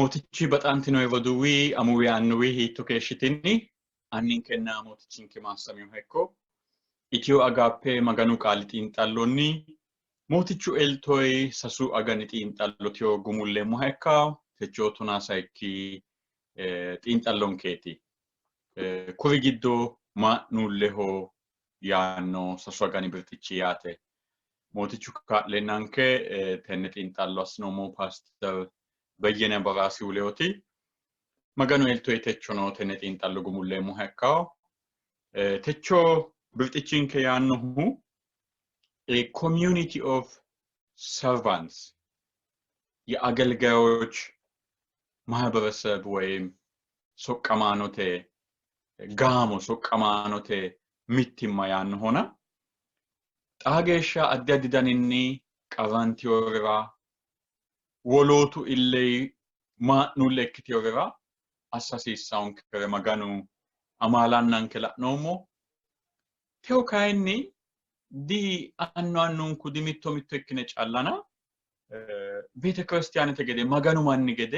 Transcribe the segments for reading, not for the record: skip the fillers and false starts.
Mootichi baxaantino evoduwi amuwi annuwi hiitto keeshshitini annin kenna mootichinke maassamihu hekko Ethio Agape maganu qaali xiinxallonni mootichu eltoy sasu agani xiinxallotio gumulleemmo hekka techo tonaa saykki xiinxallonkeeti kuri giddo ma'nulleho yaanno sasu agani birxichi yaate mootichu kaa'lennanke tenne xiinxallo assinoommo pastor Beyyene Barasi Uleoti maganu eltoy techono tenne xiinxallo gumulleemmo hekka techo birxichinke yaannohu a community of servants የአገልጋዮች ማህበረሰብ ወይም ሶቀማኖቴ ጋሞ ሶቀማኖቴ ሚቲማ ያን ሆነ ጣጌሻ አዳዲዳንኒ ቀቫንቲዮራ ወሎቱ ኢሌይ ማኑለክቲዮራ አሳሲሳውን ከረማጋኑ አማላናን ከላኖሞ ቴውካይኒ ዲ አኗኑን ኩዲሚቶ ሚተክነ ጫላና ቤተ ክርስቲያን ተገደ ማጋኑ ማን ገደ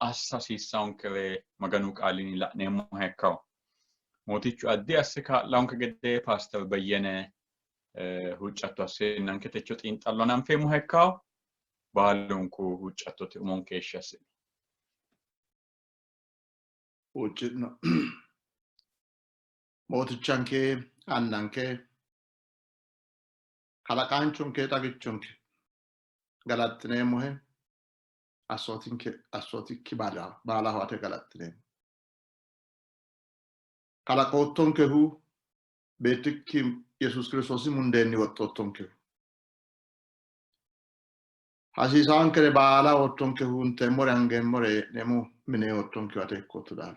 አሳሲሳውን ከረ ማጋኑ ቃሊኒ ላኔሞ ሄካው ሞቲቹ አዲ አስካ ላውን ከገደ ፓስተር በየነ ሁጫቱ አሰናን ከተቾ ጢንጣሎናን ፌሙ ሄካው ባሉንኩ ሁጫቱ ተሞን ከሸስ ሁጭና ሞቲቻንኬ አናንኬ ካላቃንቹንኬ ታግቹንኬ galatneemo he asotinki bala hoate galatneemo kala qottonke hu betikki Jesus Christos mundenni wottottonke hasisankere bala wottonke hu temore angemore nemu mine wottonke ate kotto dal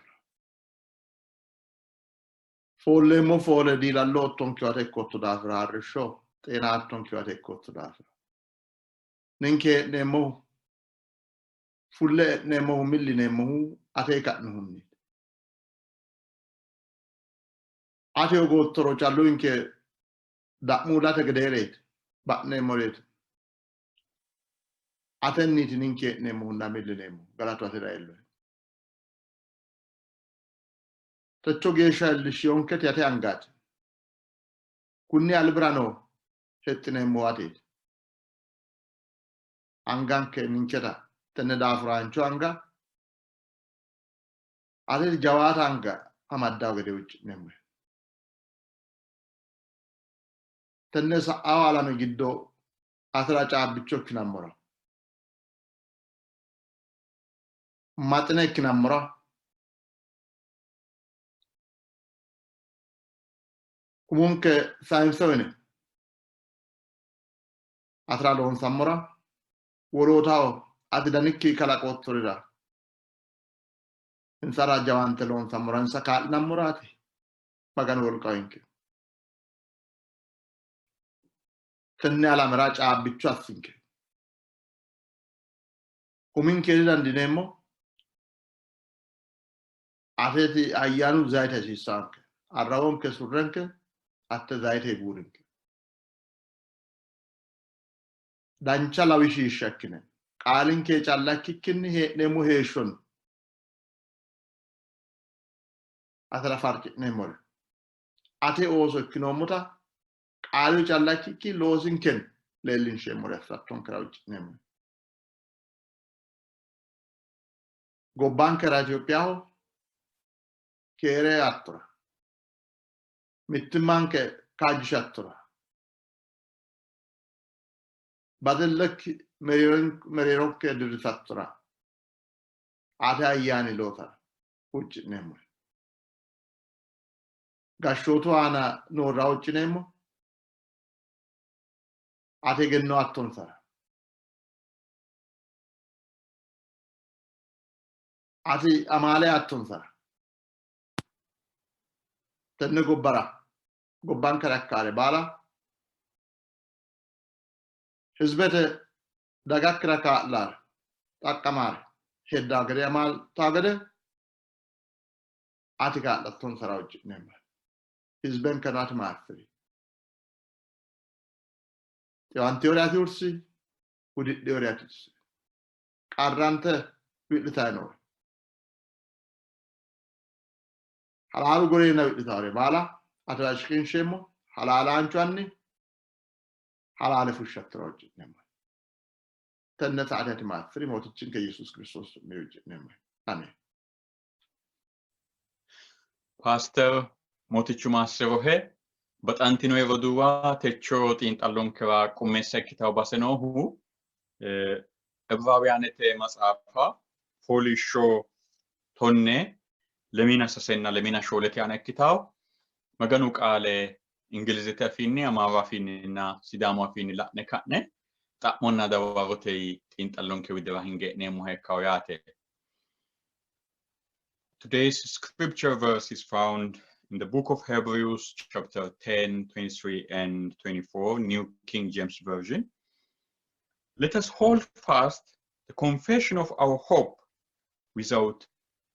follemo fole di lallo wottonke ate kotto dal arrisho tena attonke ate kotto dal Ninke nemo fulle nemo milli nemo ate katnuhunni ate ogottoro callu inke da'mu late gederet ba'ne moret atenniti ninke nemo na milli nemo galatu ate raello taccio geesha lishionke ate angat kunni albrano hetnemo ate anganke ninketa tenne dafrancho anga ade jawata anga amaddaw gede ucci nemme tenne sa awala me giddo atra caabbicho kinamora matne kinamora comunque science atra lon samora Worotao adidanikki kala qottorira insara jawante lon samuran saka namurati magan wolqoyinke tenne ala mera caabbichu assinke kuminke dandinemo afeti ayyanu zayte sisanke arrawonke surrenke atte zayte gurinke dancha lawishi shakkine qaalinke callakkinni heednemo heeshon atara farci'neemmore ate ooso ikkinoomota qaalu callakki loosinken leellinsheemmore afrattonkera ucci'neemmo gobbankera Itiyophiyaho keere attora mittimmanke kaajjishattora badellek mereeronke dirisattora ate ayyaani loota ucci'neemmo gashshootu aana noorra uccineemmo ate genno attonsara ati amaale attonsara tenne gobbankera akkaare baala hizbete dagakkira kaa'lar xaqqamaare heddaa gede amaal taagade ati kaa'lattonsara ucci'neemmo hizben kanati maaffiri Tewanti ore ati ursi udidhi ore ati qarrante wi'litaano halaalu goreena wi'litaare baala atashkin shemo halaalanchwanni halaale fushattro hojjetnema tenne ta'ati maaffiri mootichin ke Yesuus Kiristoos ne hojjetnema amen Pastor mootichu maaserohe baxantino yeroduwa techo xiinxallonkera qummessa ikkitaw basenohu ዕብራውያንete መጽሐፋ ፎሊሾ ቶኔ ለሚና ሰሰና ለሚና ሾለት ያነ ikkitaw maganu qaale ingilizete afiinni amaara afiinninna sidaamu afiinni la'ne ka'ne xa'monna dawarote xiinxallonke widira hinge'neemmoha ikkaw yaate. Today's scripture verse is found in the book of Hebrews chapter 10, 23 and 24, New King James Version. Let us hold fast the confession of our hope without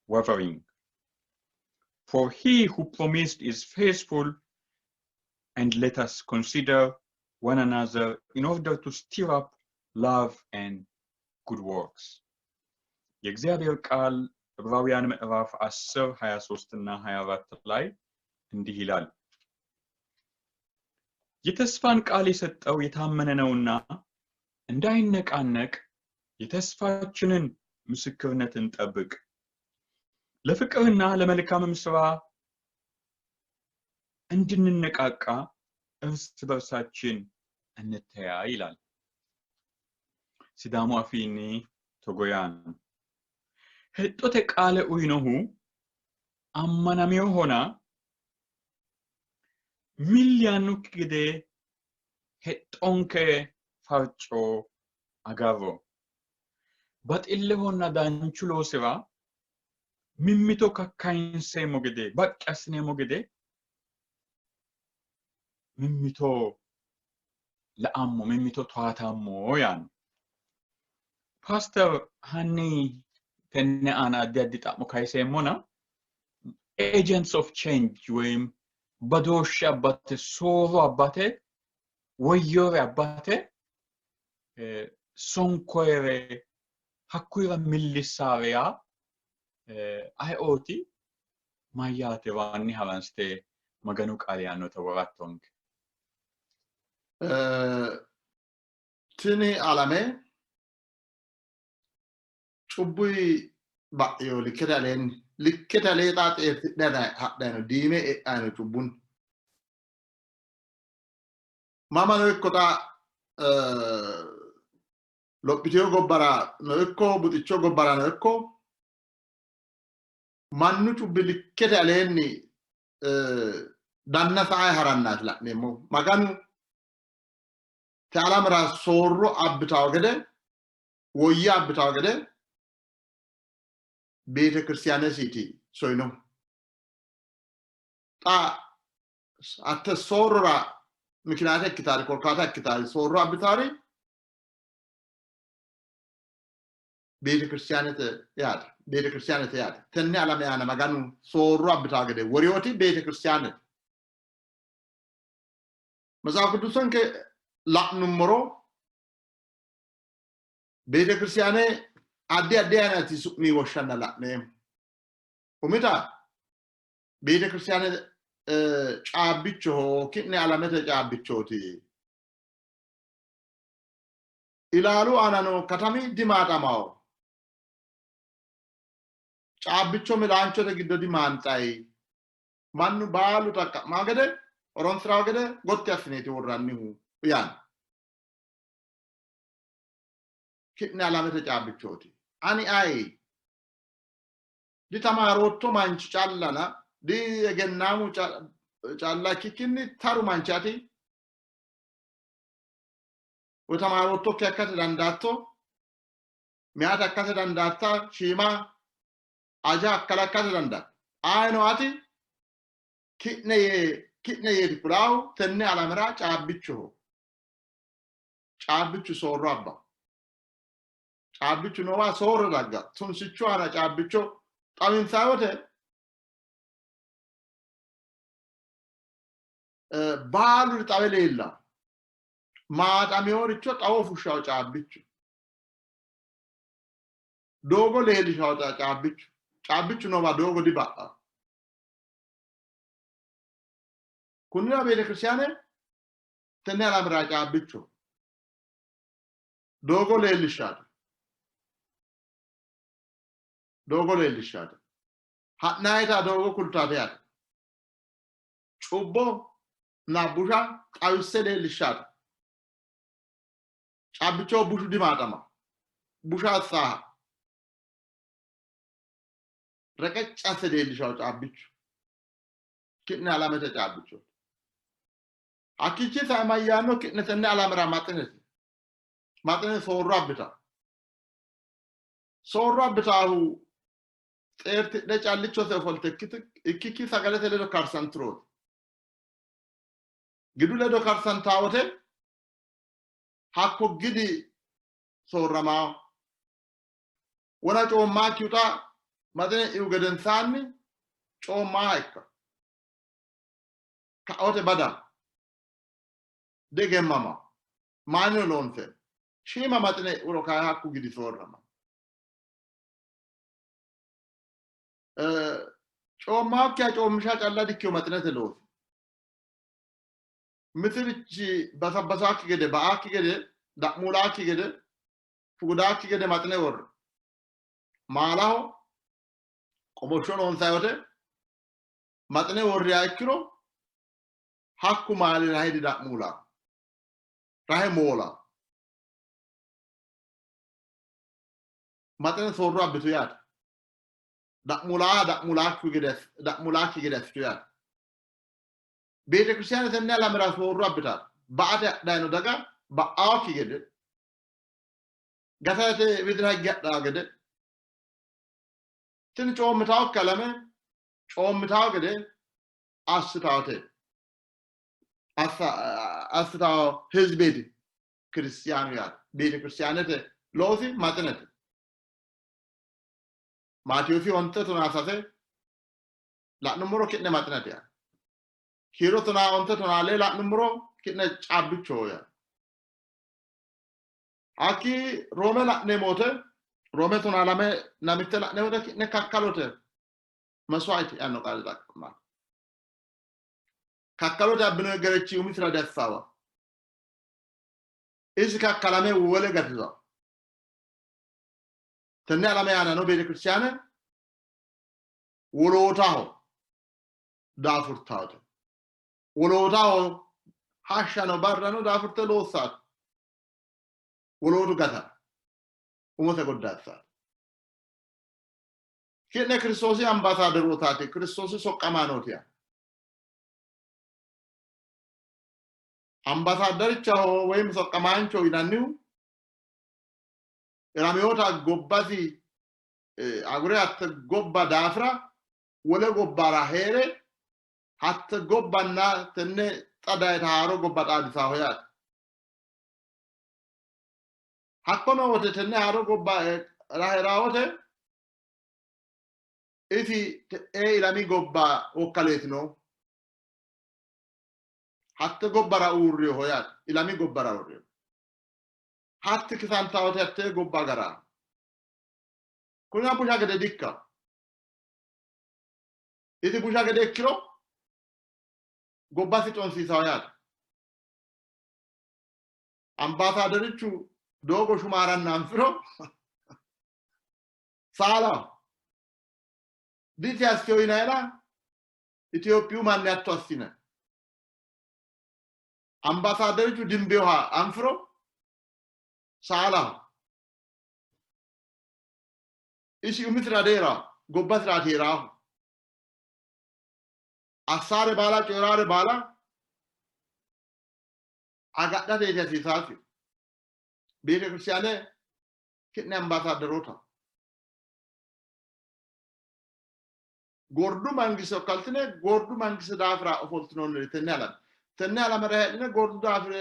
wavering. For he who promised is faithful, and let us consider one another in order to stir up love and good works. የእግዚአብሔር ቃል ዕብራውያን ምዕራፍ 10 23 እና 24 ላይ እንዲህ ይላል የተስፋን ቃል የሰጠው የታመነ ነውና እንዳይነቃነቅ የተስፋችንን ምስክርነት እንጠብቅ ለፍቅርና ለመልካም ሥራ እንድንነቃቃ እርስ በርሳችን እንተያ ይላል ሲዳሙ አፊኒ ቶጎያን ሄጦቴ ቃለ ኡይነሁ አማናሚዮ ሆና ሚሊያኑ ግዴ ሄጦንከ ፋርጮ አጋሮ በጥልሆና ዳንቹሎ ስራ ሚሚቶ ከካይንሴ ሞገዴ በቀስኔ ሞገዴ ሚሚቶ ለአሞ ሚሚቶ ተዋታሞ ያን ፓስተር ሃኒ ተነ አና አዲጣሞ ካይሴሞና agents of change ወይም በዶሽ አባቴ ሶሮ አባቴ ወዮሬ አባቴ ሶንኮሬ ሀኩራ ሚሊሳሪያ አይኦቲ ማያቴ ዋኒ ሀላንስቴ maganu qaaliyaano tawarattonke tini alame cubbui ba'yo likketa leexaa xeertidhana hadhano diime e'ano cubbun mama no ikkota lophitiyo gobbara no ikko buxicho gobbara no ikko mannu cubbi likkete aleenni danna sa'a harannat la'neemmo maganu ta'alamra soorro abbitaw gede woyya abbitaw gede ቤተ ክርስቲያነ ሲቲ ሶይኖ ጣ አተ ሶራ ምክንያት እክታሪ ኮርካታ እክታሪ ሶራ አብታሪ ቤተ ክርስቲያነተ ያድ ተነ ዓለም ያነ ማጋኑ ሶራ አብታ ገደ ወሪዮቲ ቤተ ክርስቲያነ መጽሐፍ ቅዱስን ከላኑምሮ ቤተ ክርስቲያነ addi ayinati su'mi woshshanna la'neemmo umita ቤተ ክርስቲያነ caabbichoho ki'ne alamete caabbichooti ilaalu aanano katami dimaatamaho caabbicho milaanchote giddo dimaanxay mannu baalu takka'maa gede horonsirawo gede gotti assineeti worrannihu yaani ki'ne alamete caabbichooti ani ai di tamarotto manchi callana di egennamu calla kikkinni taru manchati o tamarotto che akkate dandaatto miata akkate dandaatta shima aja akkala akkate dandaatto ayino ati ki'ne yedi kulawu tenne alamera caabbichu soorro abba caabbichu nowa soorro dagga tunsichu ana caabbicho xawinsayote baalu xawe leella maaxameyoricho xawo fushshawo caabbichu dogo leellishawota caabbichu nova dogo di ba'a kunira beete kirsiyaane tenne alamira caabbichu dogo leellishate ha'naayita dogo kultaate yaate cubbo na busha xawisse leellishate caabbicho bushu dimaatama busha saa reqecc asse leellishawo caabbichu ki'ne alamete caabbicho akkichi sa mayyaanno ki'ne tenne alamira maxine soorro abbitaahu xeertidhe callichose ofolte ikkikki sagalete ledo karsantirooti gidu ledo karsantaawote hakko gidi soorramaa wona coommaa kiyuta maxine iwu gedensaanni coommaa ikka kaote bada degemmama maanyo loonse shiima maxine uro kaaya hakku gidi soorrama coommaa kyaa coommishaa calla dikkiyo maxinete loosi misirichi basabasaakki gede ba'aakki gede da'muulaakki gede fugudaakki gede maxine worre maalaho qomoshsho loonsayote maxine worriya ikkiro hakku maali rahe di da'muula rahe moola maxine soorro abbitu yaate da'muulaakki gede assitu yaate beete kirsiyaane tenne alamira soorro abbitaat ba'ate adhayno daga ba'aakki gede gatate widira higge adhaa gede tini coommitawo kalame coommitawo gede assitawo hizbeeti kirsiyaanu yaate beete kirsiyaanete loosi maxinete Maatiyoosi onte tonaasase la'nummoro ki'ne maxinete yaate kiiro tonaa onte tonaalee la'nummoro ki'ne caabbichoho yaate hakki roome la'neemote roome tonaa lame namitte la'neemote ki'ne kakkalote መስዋዕት ያነው ቃል ዳቅማ ካከሎት አብነ ገረቺ ኡሚስራ ደሳዋ እዚህ ካከላሜ ወለ ገድዛ ተነ አላማ ያና ነው ቤተ ክርስቲያን ወሎታው ዳፉርታው ወሎታው ሃሻ ነው ባራ ነው ዳፉርተ ሎሳት ወሎቱ ጋታ ኡሞተ ጎዳሳ ከነ ክርስቶስ አምባሳደር ወታቴ ክርስቶስ ሶቀማኖቲያ አምባሳደር ቻው ወይም ሶቀማንቾ ይናኒው ራሚዮታ ጎባሲ አጉሪያት ጎባ ዳፍራ ወለ ጎባራ ሄሬ ሀት ጎባና ተነ ጣዳይታ አሮ ጎባ ጣዲሳ ሆያት ሀኮኖ ወተ ተነ አሮ ጎባ ራሄራወተ ኢቲ ኢላሚ ጎባ ወካሌት ነው ሀት ጎባራ ኡሪ ሆያት ኢላሚ ጎባራ ኡሪ ሀት ክሳንታወተ ያተ ጎባ ጋራ ኩና ቡሻ ገደ ዲካ ኢቲ ቡሻ ገደ ክሮ ጎባ ሲጦን ሲሳውያት አምባሳደርቹ ዶጎ ሹማራና አንፍሮ ሳላ ዲቲያስዮ ይናይላ ኢትዮጵያ ማን ያቷሲነ አምባሳደርቹ ድምቤዋ አንፍሮ ሳላ እሺ ኡምትራዴራ ጎባትራዴራ አሳረ ባላ ጮራረ ባላ አጋዳተ የተሲሳት ቤተ ክርስቲያነ ከነ አምባሳደሮታ ጎርዱ መንግስት ወካልተነ ጎርዱ መንግስት ዳፍራ ኦፎልትኖ ተናላ መረህነ ጎርዱ ዳፍራ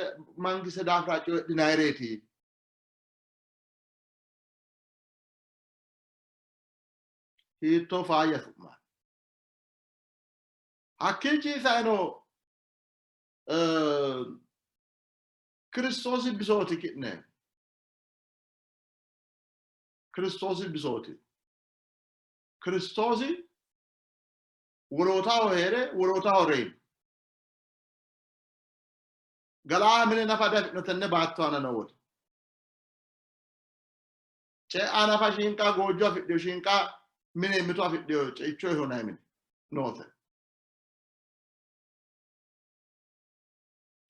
መንግስት ዳፍራ ጮ ዲናይሬቲ ሂቶ ፋያሱማ አከጂ ሳይኖ ክርስቶስ ቢሶት ከነ Kiristoos bisooti. Kiristoos wolootaa ho'eere wolootaa horeen. Galaa mine nafa dafne tenne baattu ana nawwata. Ce'aa nafa shinqaa goojjoo afidhiyoo shinqaa mine mitu afidhiyoo ce'ichoo ihonaa mine noote.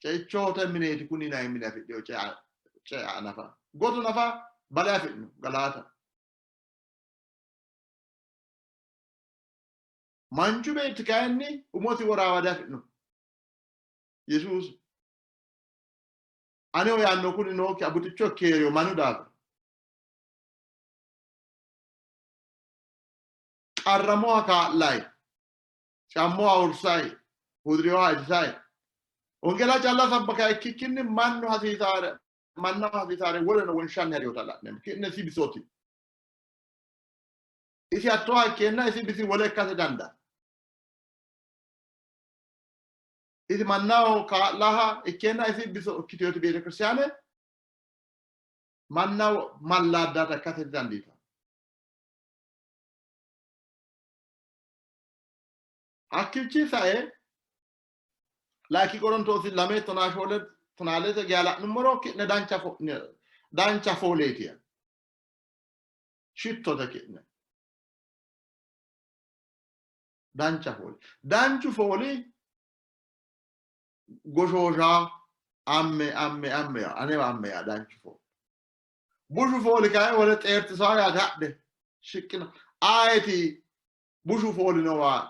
Ce'ichoo te mineeti kuni naa mine afidhiyoo ce'aa nafa. Gotu nafa balee afidhinu galaata. Manchu beetti kaayinni umoti waraabadee afidhinu. Yesuus. Ani yaanno kuni nooki abutichoo keeriyoo manu daafa. Qarramoo akaa'laayi. Cammoo awursaayi. Hudriyoo haadisaayi. Ongela calla sabbakaa kikkinni mannu hasiisaare manna hasiisaare woleno wonshan hariyoota la'ne kinne si bisooti. Isi attoo hakkeenna isi bisi wole ikkase danda'a. Isi mannaho kaa'laha ikkeenna isi biso ikkitiyooti beete kiristaane manna mallaaddaata ikkase dandiita. Hakkichi sa'e laaki Qorontoosi 2:12 gaala'nummoro ki'ne dancha fooleetiya. Shittote ki'ne. Dancha foole. Danchu fooli goshooshaa amme anewa ammeya danchu fooli. Bushu fooli kae wole xeertisaa yaa gadhe shiqqina. Aayeti bushu fooli nowaa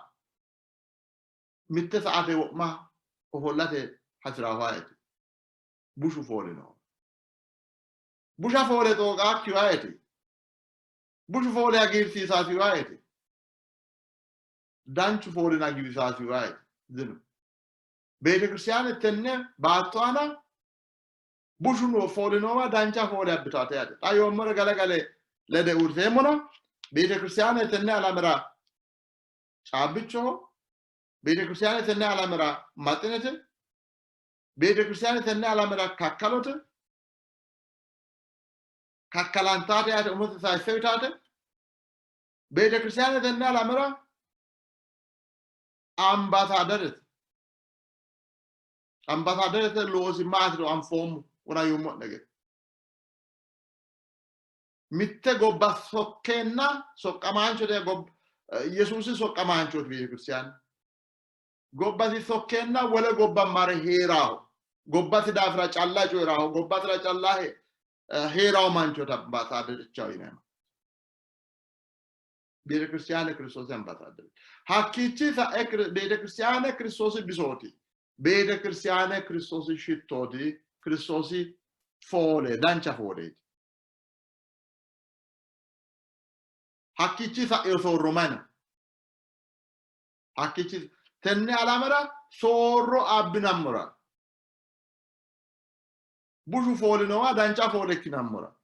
mitte sa'ate wo'ma ofollate hasirawaayeti. Bushu fooli no. Busha foole xooqaakki waayeti. Bushu foole hagiirsiisaasi waayeti. Danchu fooli hagiirsiisaasi waayeti. Zinu. Beete kiristaane tenne baatto ana bushu no fooli nowa dancha fooli abbitaate yaate. Xa yoommore gale lede uurteemmona beete kiristaane tenne alamira caabbichoho. Beete kiristaane tenne alamira maxinete. Beete kiristaane tenne alamira kakkalote. Kakkalantaate yaate umote saayisseewitaate. Beete kiristaane tenne alamira ambasaadarete. Ambasaadarete loosi maatiro anfoommu wona yuummo'nege. Mitte gobba sokkeenna soqqamaanchote Yesuusi soqqamaanchooti beete kiristaane. Gobbasi sokkeenna wole gobba mare heeraaho. Gobbasi daafira callaa coyiraaho. Gobbasira callaa heeraaho manchoota ambaasaadderichaho yineemmo. Beete kiristaane Kiristoosi ambaasaadderi. Hakkichi sa'e beete kiristaane Kiristoosi bisooti. Beete kiristaane Kiristoosi shittooti. Kiristoosi foole dancha fooleeti. Hakkichi sa'e soorromana. Hakkichi tenne alamira soorro abbinammora. Bushu fooli nowa dancha foole ikkinammora.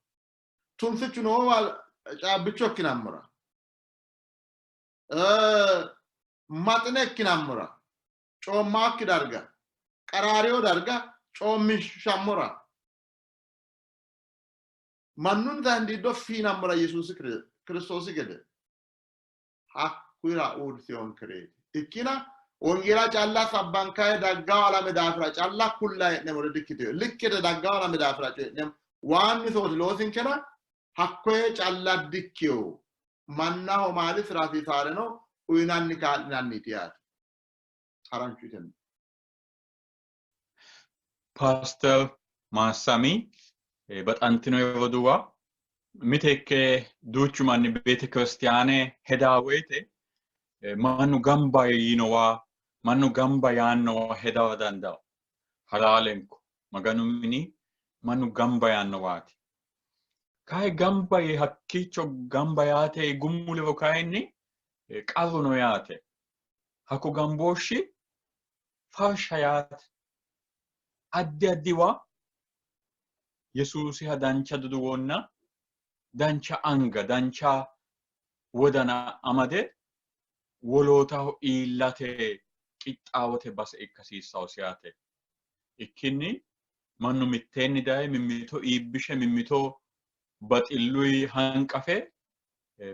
Tunsichu nowa caabbicho ikkinammora. Maxine ikkinammora. Coommaakki darga. Qaraariyoo darga coommishammora. Mannun dandiiddo fiinammora Yesuusi Kiristoosi gede. Hakkuyira uursiyoon kireeti. Ikkina wongeela callaa sabbankaa'ee daggaa alame daafira callaa kullaa jedhamore dikkiteyo. Likkite daggaa alame daafira jedham waan misooti loosin kena hakkoye callaa dikkiyo. Mannaho maali siraasiisaare no uyinanni kaa'linanniiti yaate. Haranchuutenni. Pastor Massami baxantino yeroo duwwaa miteekke duuchu manni beete kiristaane hedaa woyte mannu gamba yiinowaa mannu gamba yaannowaa hedawa danda'a. Halaalenko maganu mini mannu gamba yaannowaati. Kae gamba yee hakkiicho gamba yaate gummuliro kayinni qarru no yaate. Hakku gambooshshi farsha yaate. Addi addiwa Yesuusiha dancha duduwonna dancha anga dancha wodana amade wolootaho iillate qixxaawote base ikkasiissaosi yaate. Ikkinni mannu mitteenni daye mimmito iibbishe mimmito but illui hanqafe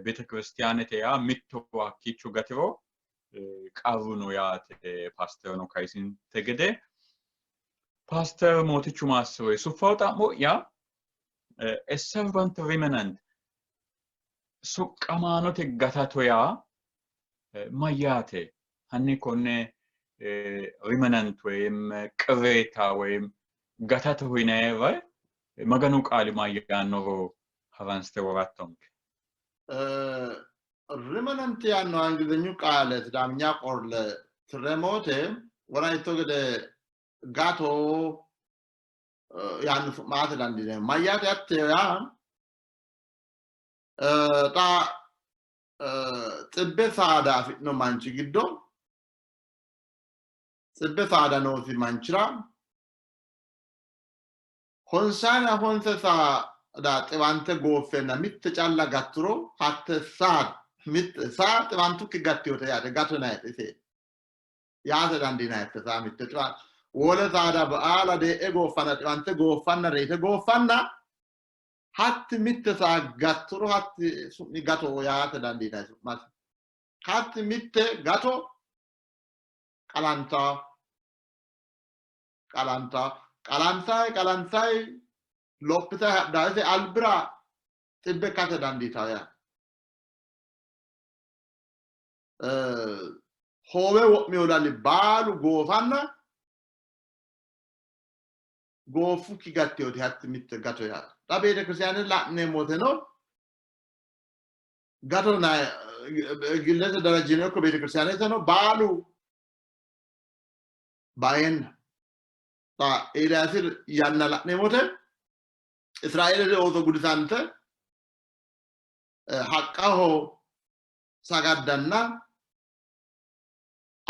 ቤተ ክርስቲያነቴ ያ ሚቶዋኪቹ ገትሮ ቃሩኑ ያተ ፓስተር ነው ካይሲን ተገደ ፓስተር ሞቲቹ ማስወ ሱፋው ጣሞ ያ a servant remnant suqqamanote gatatoya mayate hanni konne remnant ወይም ቅሬታ ወይም ጋታቶ ሆይናየва maganu qali mayano havanste woratonk remnant ያano አንግዘኙ ቃለት ዳምኛ ቆርለ ትረሞቴ ወራይቶ ገደ ጋቶ ያን ማት ላንዲ ማያት ያተያ ታ ጥበሳዳ ነው ማንቺ ግዶ ጥበሳዳ ነው ሲ ማንችራ ሆንሳና ሆንሰሳ ዳ ጥባንተ ጎፈና ሚትጫላ ጋትሮ ሀተሳት ሚትሳ ጥባንቱ ከጋትዮተ ያ ጋቶ ናይት እቴ ያዘ ዳንዲ ናይት ሳ ሚትጫ ወለ ታዳ በአላ ደ ኤጎፋና ጥባንተ ጎፋና ረይተ ጎፋና hat mitte gattoro hat sumni gato yaate dandina mat hat mitte gato kalantai lopita daise albra tibbe kate dandita ya howe mi odali balu gofanna gofu ki gattio di hat mitte gato ya Abete Christiane latne moteno gato na gillete dalla gino ko bete Christiane sono balu bayen ta erasir yanna latne mote Israele de oto gudisante haqqaho sagaddanna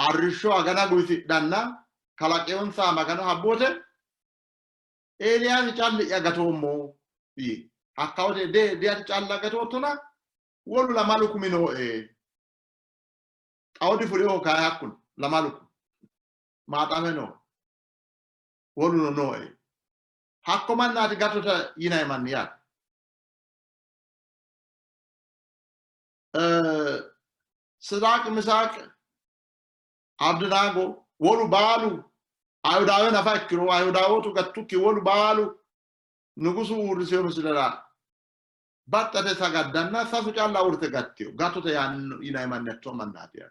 arrisho agana guisiddanna kalaqeon sa magano habbote Elias challi ya gatommo akkawde de ati challa gatotona wolu la maluku mino awdi fuli o kay hakkun la maluku ma tameno wolu no hakko man nati gatota yina man ya Sidak misak Abdunago wolu balu ayudawe na fakiro ayudawo to gatuki wolu balu nugusu urisiyo misilera batte sagaddanna sasu calla urte gattiyo gatote yan ina manetto mannati ya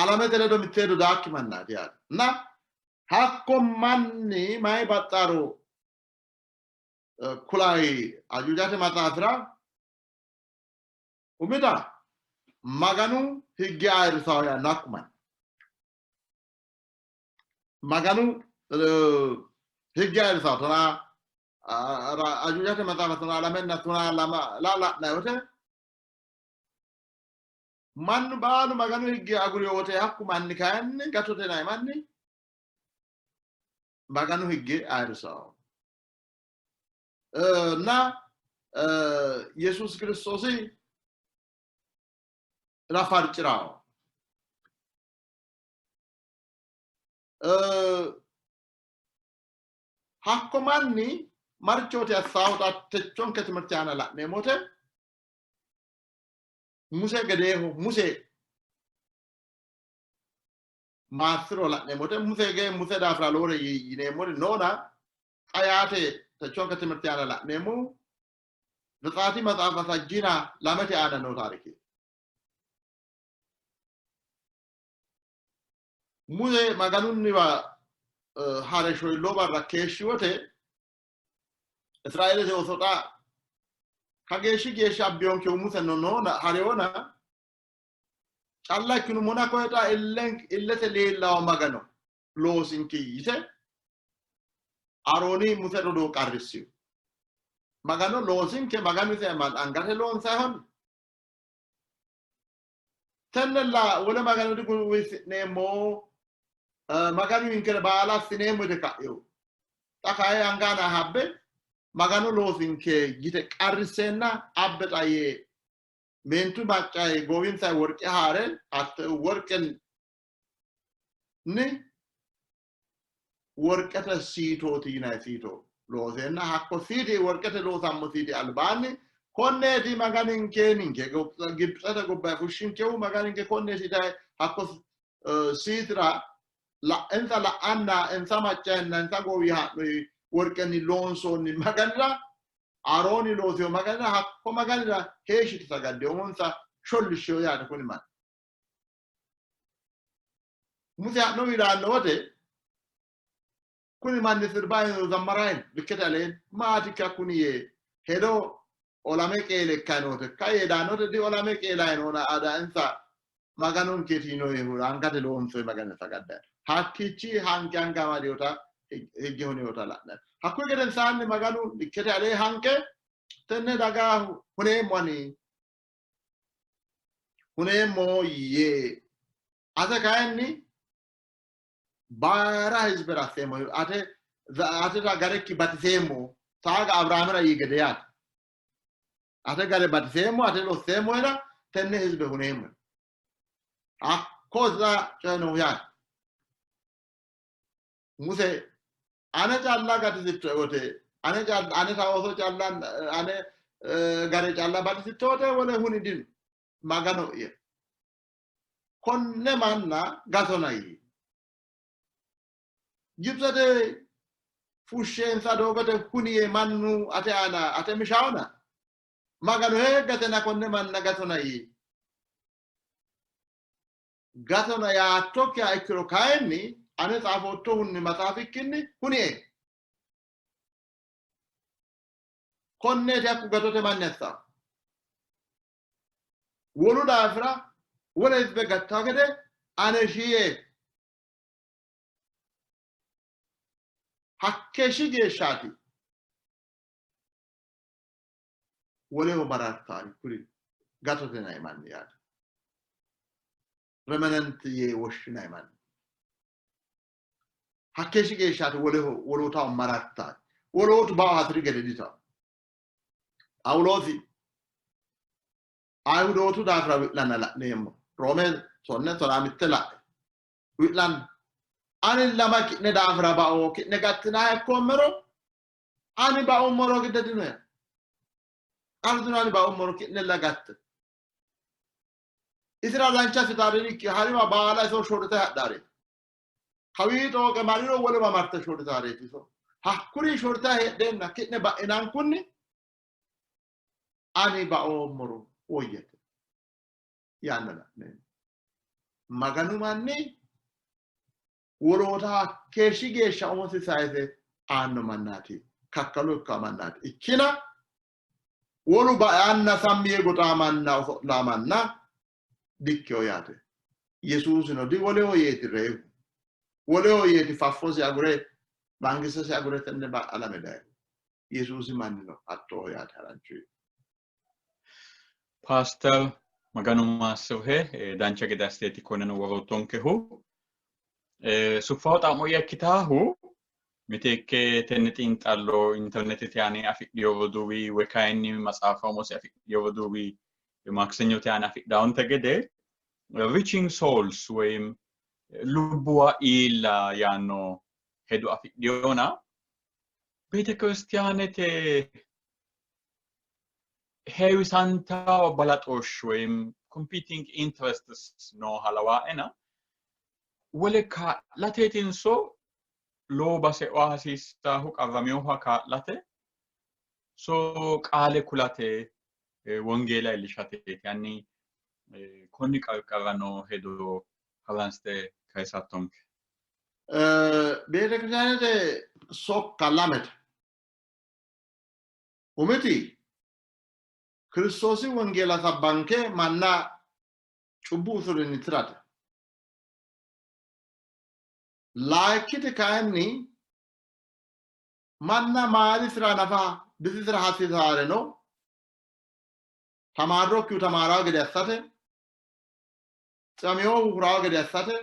alamete ledo mittedo dakki mannati ya na hakko manni mai battaro kulai ajujate matafra umida maganu higge ayirsaw ya nakman maganu higgair satana ajujate matafatana alamenna tuna lama la na yote man balu maganu higge aguri yote hakku manni kanne gatote nay manni maganu higge ayirsa na Jesus Christos la farcirao hakko manni marchote asawta techon ketmertiana la ne mote muse gadeho muse masro la ne mote muse da fra lore yine mori nona ayate techon ketmertiana la ne mu dati mata sajina lamati ana no tariki muse maganunni wa hare shoy loba rakeshiwote Israele de osota kageshi gesha bionke umuse no na hareona alla kinu mona ko eta illete leella magano losinki yite aroni muse do qarrisi magano losinke magano se man angate lon sahon tennella wala magano di wis nemo maganu inkere bala sinemo de kayo takay angana habbe maganu losinke gite qarrisenna abbetaye mentu baccay gowinta worqe hare at worqen ni worqata sito tina sito loosenna hakko siiti worqete loosammo siiti albaanni konneeti maganinke ninke gibxete gobba fushinkehu maganinke konneeti dai hakko siitira ensa la'anna ensa maccaenna ensa goowi haa'noyi worqenni loonsonni maganira Aaroni looseo maganira hakko maganira heeshiti sagadde umonsa shollisheyo yaate kuni man Muse haa'no wilaannowote kuni manni sirbaayino zammarayin likkete aleen maatikka kuni yee hedo olame qeele kanote kaye daanote di olame qeelaayinoona adaansa maganun ketino yehura angate loonso magana sagadda hakkichi hanke angama diota hegge honiota la'na hakku geden saanni maganu likkete alee hanke tenne daga huneemmo yee ate kayenni bara hizbera semo ate da garekki batisemo taaga abrahamira yigede yaate ate gare batisemo ate lo semo era tenne hizbe huneemmo akkoza ceno yaate muse ane calla gatisittote ane tawoso calla ane gare calla batisittote wole hunidin magano ye konne manna gasonayi Gibsate fushensa dogote kuniye mannu ate mishaona magano hegate na konne manna gatona ya tokka ikkiro kayenni ane xaafotto hunni mataafikkinni kuniye konne takku gatote mannessa wolu daafira wole hizbe gatta gede ane shiye hakkeshi geeshshaati woleho barattaani kuri gatote nay manni yaate remanent yee woshshinay manni hakkeshi geeshshaati wolootaho marattaani wolootu bawa hatiri gede dita Phaawulosi ayhudootu daafira wi'lanna la'neemmo roome 9:30 la'e wi'lanna ani lama ki'ne daafira ba'oo ki'ne gattina ekkommero ani ba'ummoro giddedino ardino ani ba'ummoro ki'ne lagatte isira lancha sitaaririkki harima baala iso shorte hadhare kawiixooqe mariro wolema marte shortaareeti iso hakkuri shorta hedhenna ki'ne ba'inaan kunni ani ba'ummoro woyyete yaanna la'neemmo maganu manni woloota keeshi geeshsha umosi sayise aanno mannaati kakkalu ikka mannaati ikkina wolu ba'anna sammiye goxaamanna oso'laamanna dikkeyo yaate yesuusino di woleho yeeti reehu woleho yeeti faffosi agure mangistesi agure tenne alame daye yesuusi mannino attoo yaate haranchuyi Pastor maganu maassohe dancha gede asteeti koneno worootonkehu Suffaut amo yakkitaahu miteekke tenne xiinxallo internetete aani afidhiyo roduuwi woy kayinni matsaafa umosi afidhiyo roduuwi maaksenyote aani afidhaawonte gede reaching souls woyim lubbuwa iilla yaanno hedo afidhiyona beete kiristiyaanete heewisanta balaxoosh woyim competing interests nooha lawaa'ena wole kaa'lateetinso loo base hasiissaahu qarrameyooha kaa'late so qaale kulate wongeela iillishateeti yanni konni qarqarano hedo haransite kaysattonke beete kiristiyaanete sokka lamete umiti kiristoosi wongeela sabbanke manna cubbuu usurinni tirate Laikite kayanni manna maalisira nafa bisisira hasiisaare no tamarrokkiu tamaraa gede assate camiyoohu huraa gede assate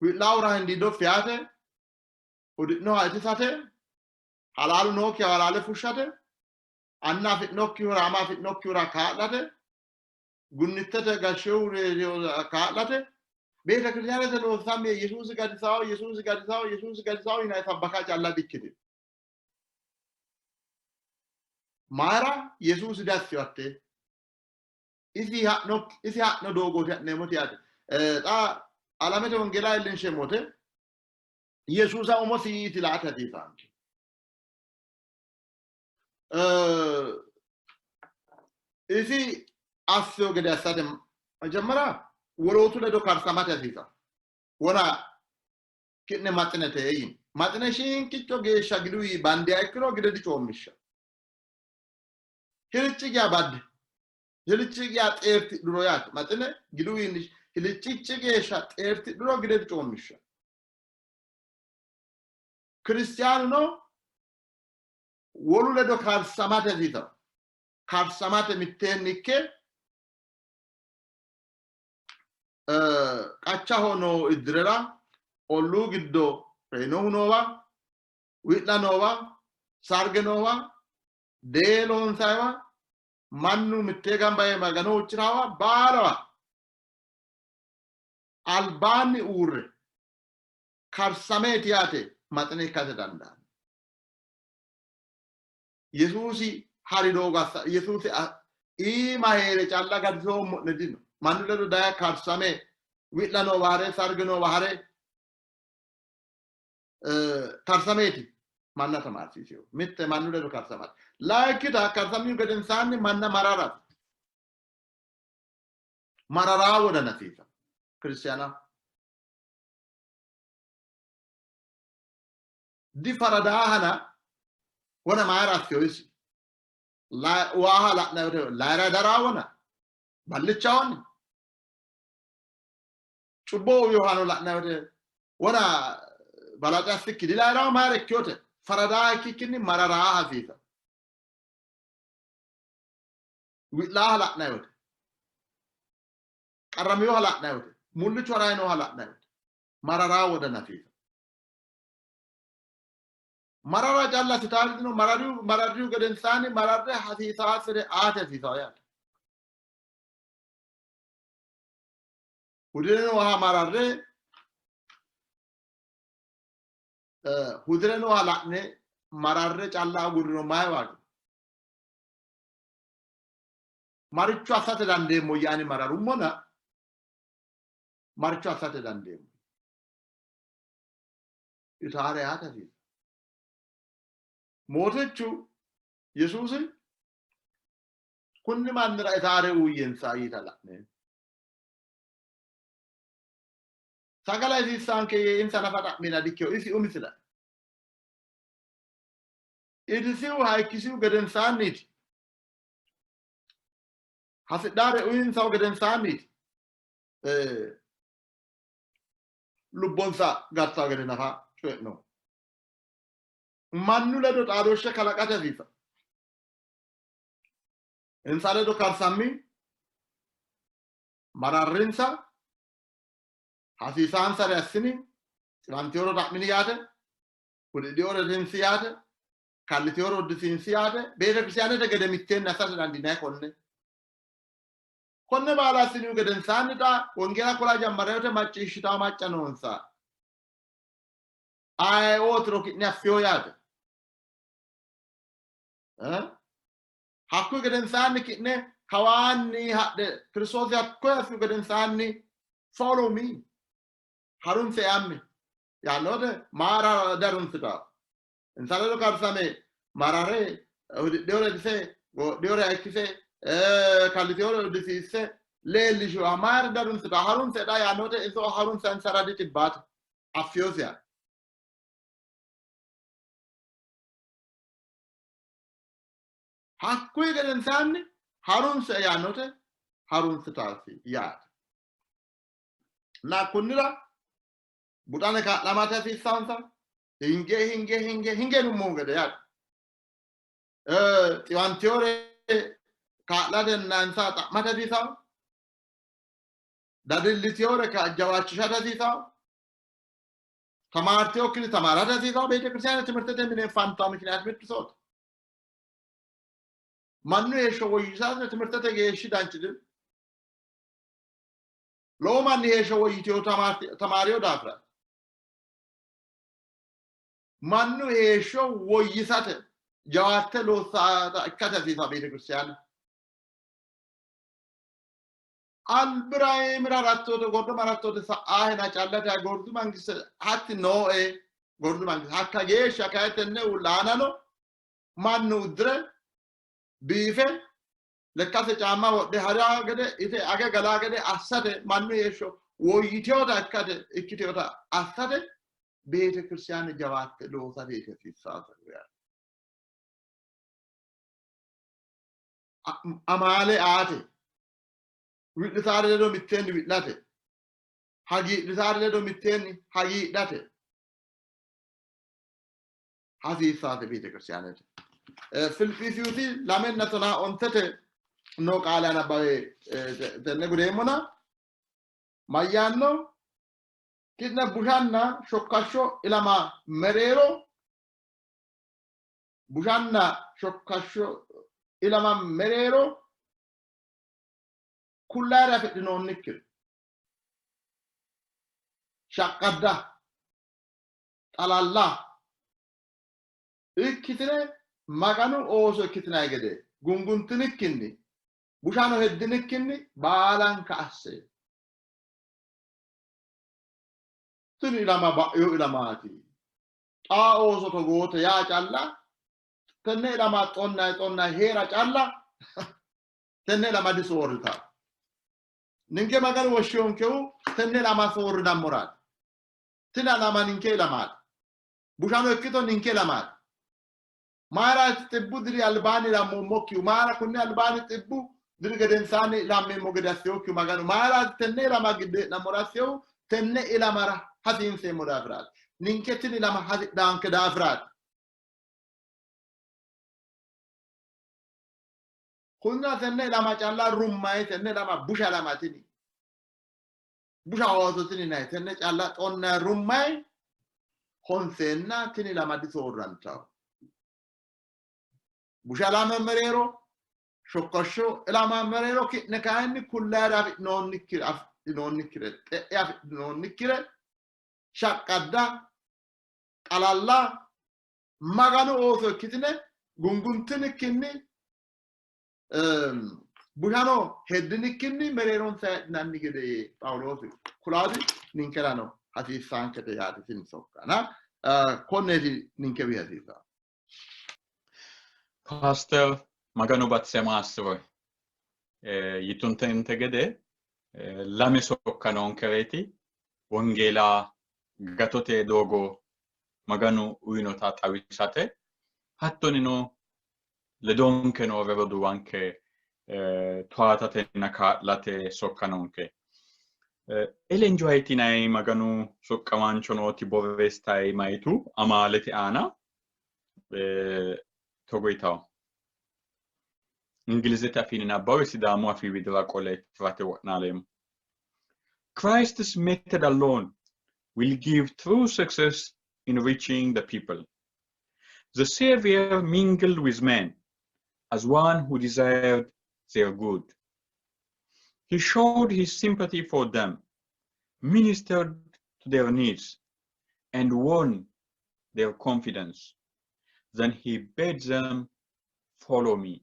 wi'laawura hindiido fiyate udhi'noha itisate halaalu nookkiha halaale fushshate anna afi'nokkihura ama afi'nokkihura kaa'late gunnittete gashshehure kaa'late beete kiristiyaanete loosammiye yesuusi gadisawo yinay sabbaka calla dikkite Mara Yesus dasyotte isi hatno dogote nemoti ate ta alamete wongela ilin shemote Yesusa umosi tilata tifanki isi asyo gede asate majamara wolotu ledo karsamata tifa wona kitne matnete yin matne shin kitto gesha gidui bandi aikro gide di chomisha hilchi ya bad hilchi ya terti duroyat matne gidui hilchi gesha terti duro gide di chomisha Cristiano wolu ledo karsamata tifa karsamata mittenike qacha hono idrera ollu giddo reno hunova witla nova sarge nova delon saywa mannu mitte gambaye magano uchirawa balawa albani urre karsameti ate matne kate danda Yesusi harido gassa Yesusi I mahere challa gadso nedino mannu ledo daya karsame witla no ware sarge no ware karsameti manna tamartisio mitte mannu ledo karsamat laikita karsami geden sanni manna marara woda natifa Cristiana di faradahana wana maara fioisi la wahala na la darawana ballichawani chubo yohano la na wana balata fikidi la raw mare kyote farada kikini marara hafifa witla la na yote karamiyo la na yote mullu chora no la na yote marara woda nafifa marara jalla sitardino marariu geden sani mararre hasisa asre ate fisayat hudreno ha mararre hudreno halakne mararre jalla gurno maywag marichu asate dande mo yani mararumona marichu asate dande itare ate fi motechu Yesusi kunni mandra itare uyen sayita lakne sagala isi sanke insana fata mina dikyo isi umisila idisiu haikisiu geden sanit hasidare uyin saw geden sanit lubbonsa gatta geden nafa no mannu ledo taadoshe kalaqata vifa insale do karsammi mararrinsa hasisan sare assini sivantioro ta'mini yate kuddiore densiyate kallitioro disinsiyate bete kristianete gede mitten nasata dandine konne bala sinu geden sanita wongela kola jammarete maccishita maccanonsa ai otro kitne affioyate hakku geden sanni kitne kawani hadde Kristos hakku afu geden sanni follow me harun se amme ya node mara darun sita insalo karsame marare deore dise deore akise kalitoro dise lelisho amar darun sita harun se da ya node eso harun san saradi tibat afiosia hakku geden sanni harun se ya node harun sita ya na kunira budane ka lamata fi sansa hinge numonga de yat tiwantiore ka laden nansa ta mata fi sa dadillitiore ka jawachishata fi sa tamartio kili tamarata fi sa bete kristiane timirtete mine fanta miknat mitrisot mannu esho woyisane timirtete geeshi danchide lo manni esho woyitio tamario dafra mannu esho woyisate جوات لو سا كذا في سبيل كريستيان البراهيم راتو غورد مراتو ساهنا چالتا غورد مانگس حتى نو غورد مانگس حتى جيش شكايتنه ولانانو مانو در بيفه لكاسه جاما ودي هرا غده ايته اگه گلا غده اسده مانو يشو ويتيو دا كده اكيتيو دا اسده بيت كريستيان جوات لو سا بيت في ساسا امالي آتي ويتسار دو ميتين ويتلاتي حاجي لسار دو ميتين حاجي داتي هذه ساسا بيت كريستيان في الفيسيوتي لامن نتنا انتته نو قال انا باي تنغريمونا مايانو كنا بوشانا شوكاشو إلما مريرو بوشانا شوكاشو إلما مريرو كلها رفت نون نكر شاقدا على الله إكتنا مغانو أوسو إكتنا يجدي غنغن تنكني بوشانو هدنكني بالان كأسي تني لما بقيو إلماتي أوسو تغوت يا جالا تني لما تونا هيرا جالا تني لما دي سورتا نينكي مغان وشيون كيو تني لما سور دمورات تنا لما نينكي لمات بوشانو اكتو نينكي لمات مارا تبو دري الباني لا موكيو مارا كوني الباني تبو دري غدن ساني لا ميموغداسيو كيو مغان مارا تني لما غد نموراسيو تني الى مارا هذين سي مدافرات نينكي تني لما هذي دانك دافرات كنا تني لما جالا روماي تني لما بوشا لما تني بوشا اوتو تني ناي تني جالا اون روماي خونسنا تني لما دي سورانتا بوشا لما مريرو شوكشو لما مريرو كي نكايني كلها راف نون نكير اف نون نكير اف نون نكير شاقدا على الله مغانو اوسو كيتني غونغونتني كيني بوشانو هدني كيني مريرون سا ناني كده باولوس كلادي نينكرانو هاتي سانكته ياتي سينسوكانا كونيتي نينكبي هاتيسا Pastor maganu batsema asro yitunten tegede lame sokkanon kereti wongela gatote dogo maganu uinota tawisate hattonino ledonke no verodu anche toatate naka'late sokkanonke elenjoyti nay maganu sokkamanchonoti borrestai maitu amalete ana togoitaw ingilizete finina bawe sidamu afi vidra qole trate waqnalem Christ's method alone will give true success in reaching the people. The Savior mingled with men as one who desired their good. He showed his sympathy for them, ministered to their needs, and won their confidence. Then he bade them follow me.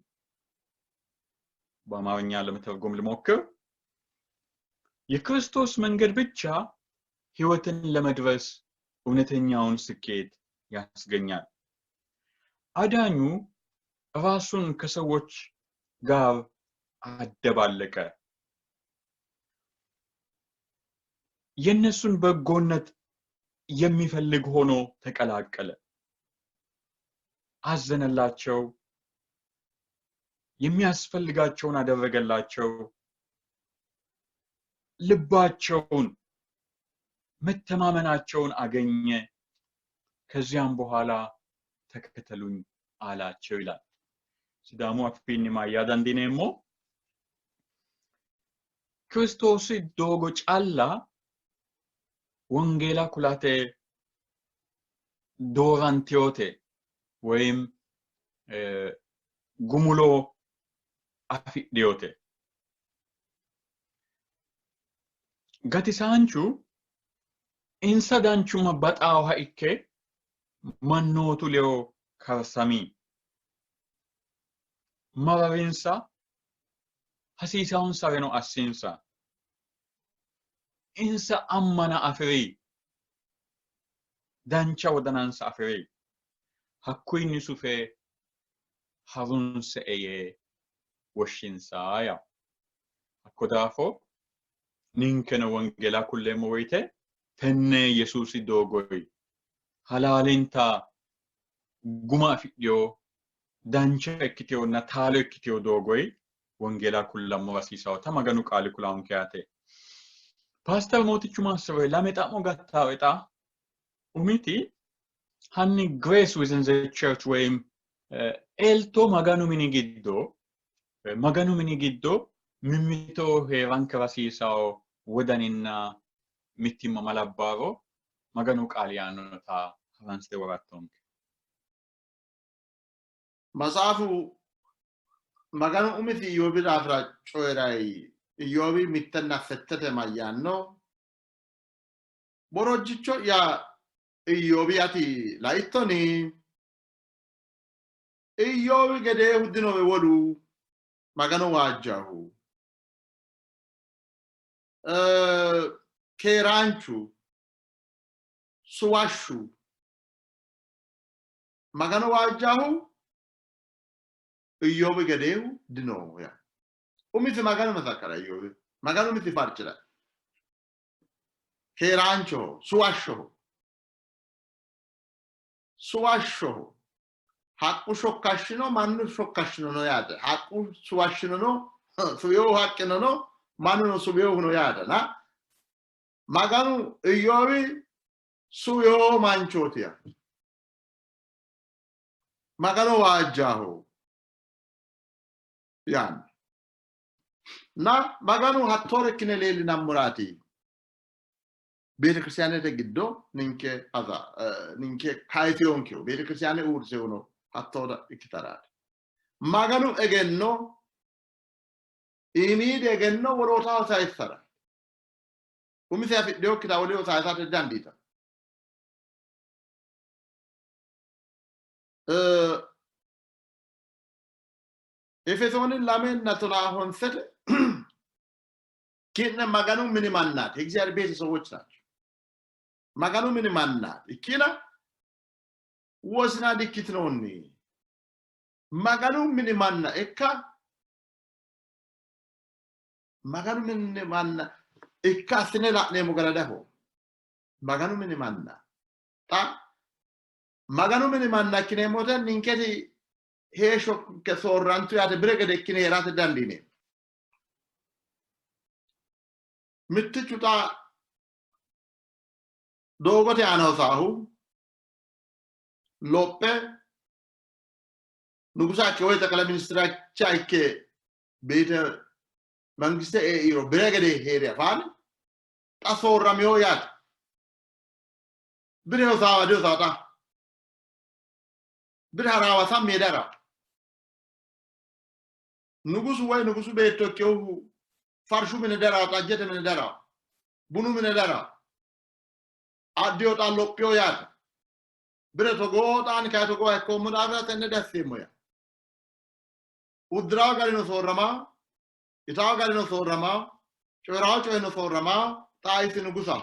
በአማርኛ ለመተርጎም ልሞክር። የክርስቶስ መንገድ ብቻ ሕይወትን ለመድረስ እውነተኛውን ስኬት ያስገኛል። አዳኙ ራሱን ከሰዎች ጋር አደባለቀ። የነሱን በጎነት የሚፈልግ ሆኖ ተቀላቀለ። አዘነላቸው፣ የሚያስፈልጋቸውን አደረገላቸው። ልባቸውን መተማመናቸውን አገኘ። ከዚያም በኋላ ተከተሉኝ አላቸው ይላል። ሲዳሙ አፍፒኒ ማያዳንዲኔሞ ክርስቶስ ዶጎ ጫላ ወንጌላ ኩላቴ ዶራንቲዮቴ ወይም ጉሙሎ አፊዲዮቴ ጋቲሳንቹ ኢንሳዳንቹ መባጣው ሃይኬ ማኖቱ ሌው ካርሳሚ mararinsa hasiisaawwan sareno assinsa. Insa ammana afirii dancha wadanansa afirii hakku inni sufee harunsa eyee woshshinsaaya. Hakko daafo ninkena wangeelaa kulleemmo woyte tenne Yesuusi doogoy halaalintaa guma afidhiyoo dancha ikkitewonna taalo ikkitewo doogoy wangeelaa kullammo barsiisaawota maganu qaali kulaanke yaate. Pastor mootichuma asirre lame xa'mo gattaa'edha. Umiti hanni grace within the church wayim elto maganu mini giddo mimmito heeranke barsiisao wodaninna mittimma malabbaaro maganu qaali yaannota haransite worattonke. Masaafu maganu umiti Iyyoobi raafra coyiray Iyyoobi mittenna fettete mayyaanno borojjicho yaa Iyyoobi ati laittoni Iyyoobi gedee huddinowe wolu maganu waajjahu keeraanchu suwashshu maganu waajjahu Iyyoobi gedee dino ya umiti maganu masakara Iyyoobi maganu miti farcira keeraancho suwashsho haqqu shokkashshino mannu shokkashshino yaate haqqu suwashshino suwiyoo haqqino mannu suwiyoo yaate na maganu Iyyoobi suwiyoo manchootiya maganu waajjaho yan na maganu hattore kine leeli nammurati ቤተ ክርስቲያኔ ተግዶ ንንኬ ካይቲዮንኪው ቤተ ክርስቲያኔ ኡርሴው ነው አቶዳ ይክተራል ማገኑ እገኖ ኢሚድ እገኖ ወሮታው ሳይሰራ ኡሚስ ያፊዲዮ ክታወሊዮ ሳይሳተ ዳንዲታ ኤፌሶንን ላሜን ናቶና ሆንሰት ኪነ ማገኑ ምን ማናት እግዚአብሔር ቤተ ሰዎች ናቸው maganu mini manna ikina wosna dikitnonni maganu mini manna ekka maganu mini manna ekka sine la'neemo gara dafo maganu mini manna ta maganu mini manna kinemote ninketi heesho ke sorrantu yaate bregede kine herate dandine mittichuta dogote anosahu loppe nugusa ke wayta kala ministra chaike beta mangiste e iro bregede here afani tasorramyo yat bino sawa do sata birharawa sammedara nugusu beto kewu farshu mine dara tajete mine dara bunu mine dara addio ta loppio yata bire to go tan ka to go e comoda tenne dassimo ya udra garino sorrama ita garino sorrama choino sorrama ta isinu gusa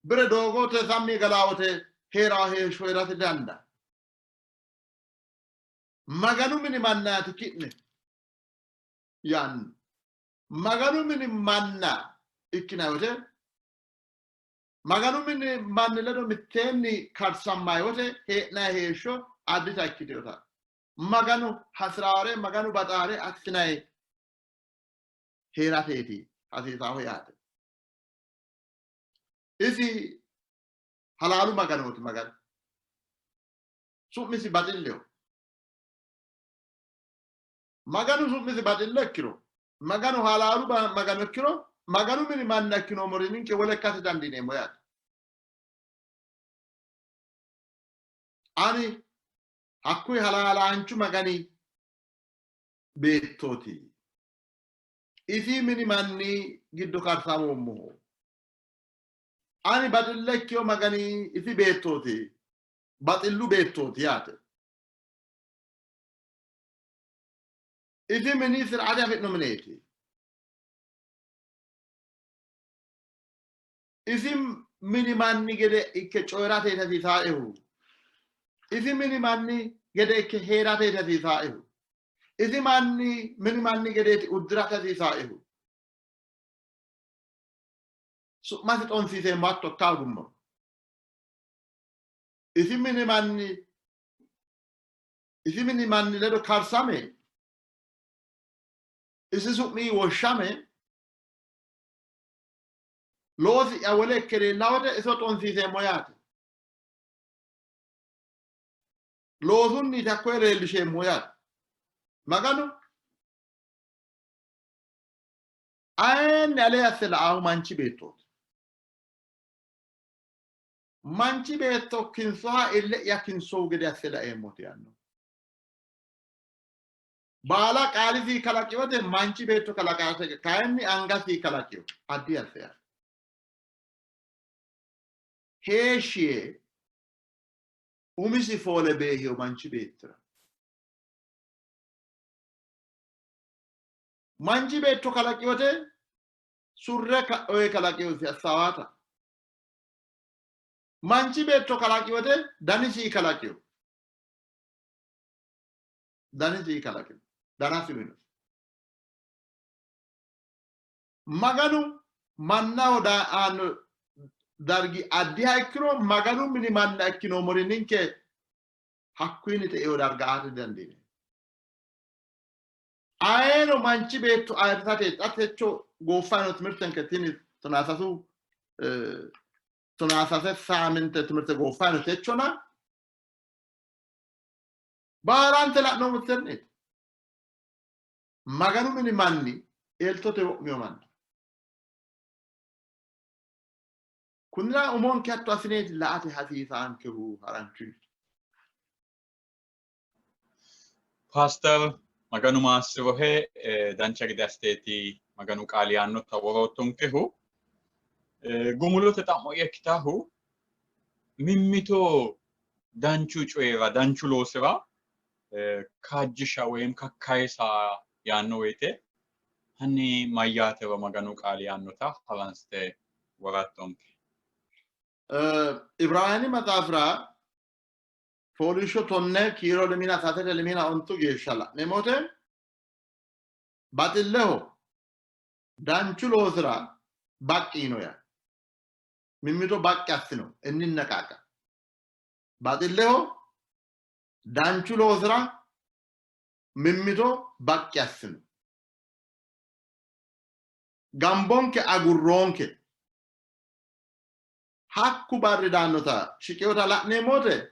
bire dogo te sammi galawote hera he shoirate danda maganu mini mannati kitne yan maganu mini manna ikkinawote maganu mini manni ledo mittenni karsammayote he'na heeshsho addita ikkitewota maganu hasraare maganu baxaare assinay heerateeti hasiisaaho yaate isi halaalu maganooti maganu su'misi baxilleho maganu su'misi baxille ikkiro maganu halaalu maganu ikkiro maganu mini manna ikkino morininke wole ikkate dandineemmo yaate ani hakkuy halaalaanchu magani beettooti isi mini manni giddo karsamoommoho ani baxille ikkiyo magani isi beettooti baxillu beettooti yaate Ifi minister ada fit nominate. Ifi minimanni gede ikke coirate ta di taehu. Ifi minimanni gede ikke herate ta di taehu. Ifi minimanni gede udrata di taehu. So masit on si se matto kagummo. Ifi minimanni ledo karsame. Isi sukmi woshame. Lozi ya wale kere lawde isot on si se moyate. Lozun ni takwere lishe moyate. Magano? Ayen ale asela ahu manchi beto. Manchi beto kinsoha ille ya kinso gede asela emote yanno. Bala kali si kalakio de manchi beto kalakase kaenni anga si kalakio. Addi asea. Heshie umisi fole behio manchi betra. Manchi beto kalakio de surre oe kalakio si asawata. Manchi beto kalakio de danisi kalakio. Danisi kalakio. Danasi minus. Maganu manna da anu dargi addi haikro maganu mini manna ikkino morininke hakkuinite eo darga ate dandine. Aeno manchi beetto ayirtate xatecho goofano timirtenke tini tonasase saaminte timirte goofano techona baarante la'no muterne maganu mini manni eltote wo'mio manni. Kunna umon katto asineti laate hasiisa anke hu haranchu. Pastor maganu maasirohe dancha gede asteeti maganu qaali aanno taworootonkehu gumulote xa'mo ikkitahu mimmito danchu coyira danchu loosira kaajjisha woyim kakkayisa yaanno woyte hanni mayyaatero maganu qaali aannota haranste worattonke. Ibrahani matafra Folisho tonne kiro lemina satete lemina ontu geshala. Nemote batilleho danchulo sira bakkino ya. Mimito bakkassino ennin nakaka. Batilleho danchulo sira mimito bakkassino. Gambonke agurronke hakku barri dannota shiqeota la nemote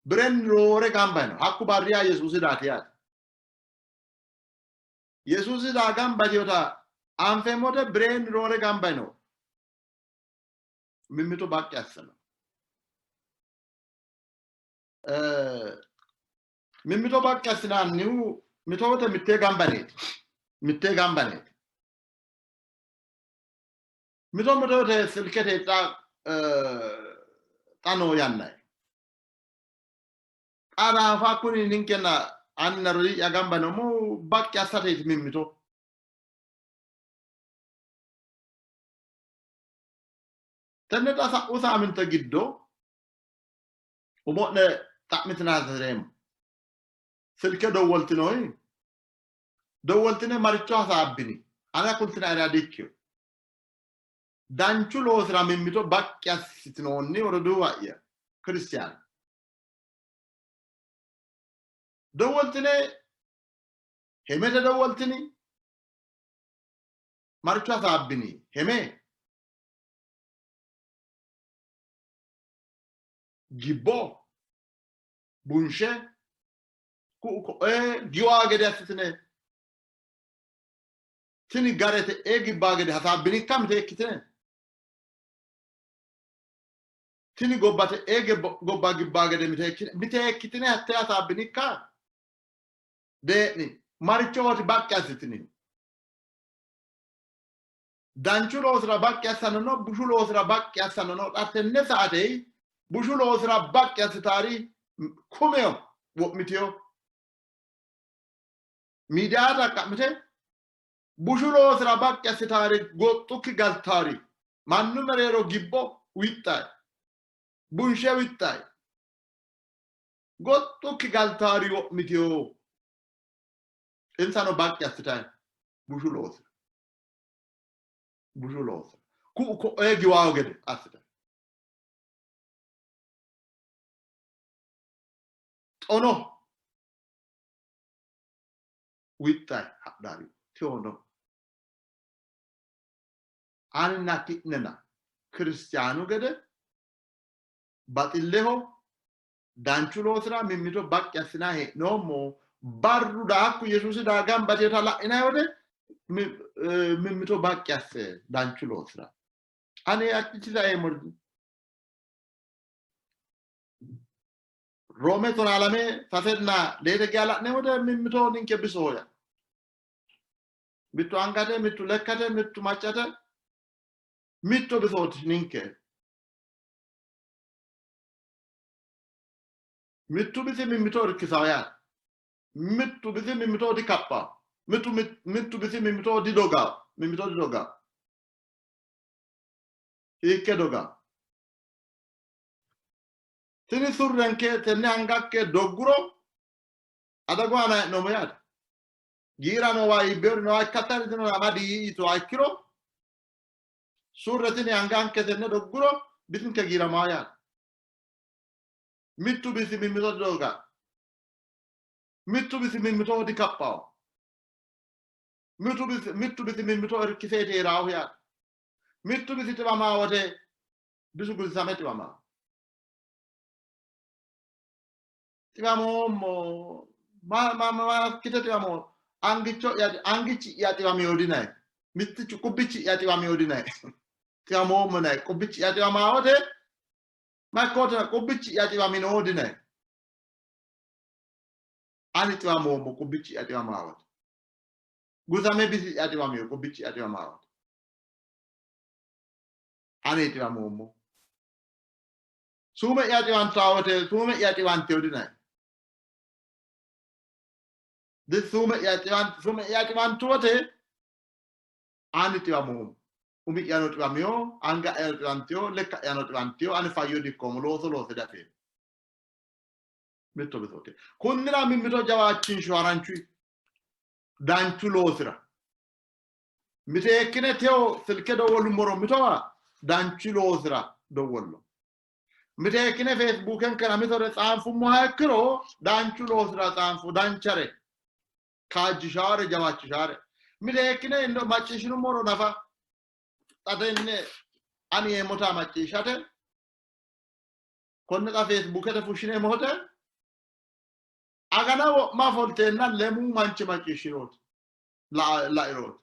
Bren roore gambano hakku barriya Yesusi daatiyat. Yesusi da gamba jota anfemote bren roore gambano. Mimito bakkassano. Mimito bakkassina niu mitote mitte gambanet. Mitte gambanet. Mitote silkete ta tano yannai. Ana fakuni ninkena anna rodi ya gambano mo bakya sate mimito. Tenne ta usa aminta giddo umone ta'mitna zerem. Silke dowoltinoi. Dowoltine marcho saabini. Ana kuntina radikyo. Danchu losra mimito bakya sitnonni oroduwa ya. Christian. Dowoltine hemete dowoltini marcho saabini. Heme gibbo bunshe giwa gede asitine tini garete gibba gede hasaabini kamte kitene tini gobbate gobba gibba gede mite kitene hatte hasaabini ka deeni marchooti bakki asitini danchu loosira bakki assanono bushu loosira bakki assanono xattenne saatei bushu loosira bakki assitaari kumeo wo'mitiyo miidiyaata qabte bushuloo sira bakka sitaare goxxukki galtaari mannu mereero gibbo wixxaay bunshee wixxaay goxxukki galtaari wo'mitiyoo insano bakka sitaay bushuloo sira ku eegi waaw gede asita ono wixxaay hadhaari tiono anna kitnena ክርስቲያኑ ገደ ባጥሌሆ ዳንቹሎስራ ሚሚቶ ባቅ ያስና ሄ ኖሞ ባሩ ዳኩ ኢየሱስ ዳጋም ባቴታላ እና ወደ ሚሚቶ ባቅ ያስ ዳንቹሎስራ አኔ አክቲዛ ኤሞር ሮሜ ቶናላሜ ታፈና ለደጋላ ነው ወደ ሚሚቶ ንንከ ቢሶያ ሚቱ አንጋደ ሚቱ ለከተ ሚቱ ማጫተ ሚቱ ቢሶት ንንከ ሚቱ ቢሲ ሚሚቶ ርክሳውያ ሚቱ ቢሲ ሚሚቶ ዲካፓ ሚቱ ቢሲ ሚሚቶ ዲዶጋ ኢከ ዶጋ tini surrenke tenne angakke dogguro adagwana no mayad gira no wa iber no akatar no amadi to akiro surre tini anganke tenne dogguro bitinke gira mayad mittu bisi mimito doga mittu bisi mimito di kappa mittu bisi mimito rikisete rawya mittu bisi tama wate bisu gul sameti mama tiamo ma kita tiamo angici ya tiamo ordinai mitti kubici ya tiamo ordinai tiamo monai kubici ya tiamo ode ma kota kubici ya tiamo ordinai ani tiamo kubici ya tiamo ode guzame bisi ya tiamo kubici ya tiamo ode ani tiamo sume ya tiamo tawote sume ya tiamo ordinai this sume ya timan tuote ani tiamo umi yano tiamio anga yano tiantio leka yano tiantio ani fayo di komlo solo se dafe metto besote konnira mimito jawachin shoranchui danchu losira mite kine teo silke do wolu moro mitowa danchu losira do wollo mite kine facebook en kana mitore tsanfu mo hakro danchu losira tsanfu danchare kajishare jawachishare milekine ndo machishinu moro nafa tadenne ani emota machishate konne ka facebook ete fushine mote agana ma foltenna lemu manchi machishirot la irot